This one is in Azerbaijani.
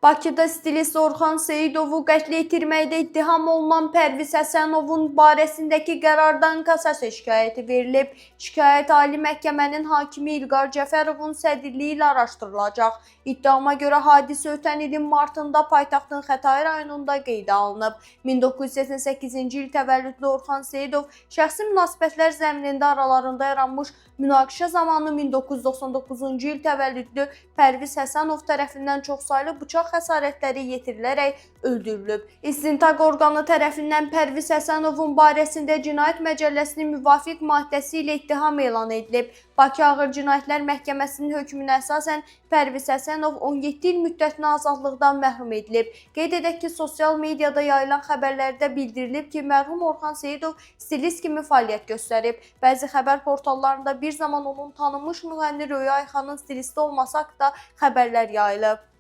Bakıda stilist Orxan Seyidovu qətlə yetirməkdə ittiham olunan Pərviz Həsənovun barəsindəki qərardan kassasiya şikayəti verilib. Şikayət Ali Məhkəmənin hakimi İlqar Cəfərovun sədrliyi ilə araşdırılacaq. İttihama görə hadisə ötən ilin martında paytaxtın Xətai rayonunda qeydə alınıb. 1988-ci il təvəllüdlü Orxan Seyidov şəxsi münasibətlər zəminində aralarında yaranmış münaqişə zamanı 1999-cu il təvəllüdlü Pərviz Həsənov tərəfindən çoxsaylı bıçaq xəsarətləri yetirilərək öldürülüb. İstintaq orqanı tərəfindən Pərviz Həsənovun barəsində Cinayət Məcəlləsinin müvafiq maddəsi ilə ittiham elan edilib. Bakı Ağır Cinayətlər Məhkəməsinin hökmünə əsasən Pərviz Həsənov 17 il müddətinə azadlıqdan məhrum edilib. Qeyd edək ki, sosial mediada yayılan xəbərlərdə bildirilib ki, mərhum Orxan Seyidov stilist kimi fəaliyyət göstərib. Bəzi xəbər portallarında bir zaman onun tanınmış müğənni Röya Ayxanın stilisti olması haqqında xəbərlər yayılıb.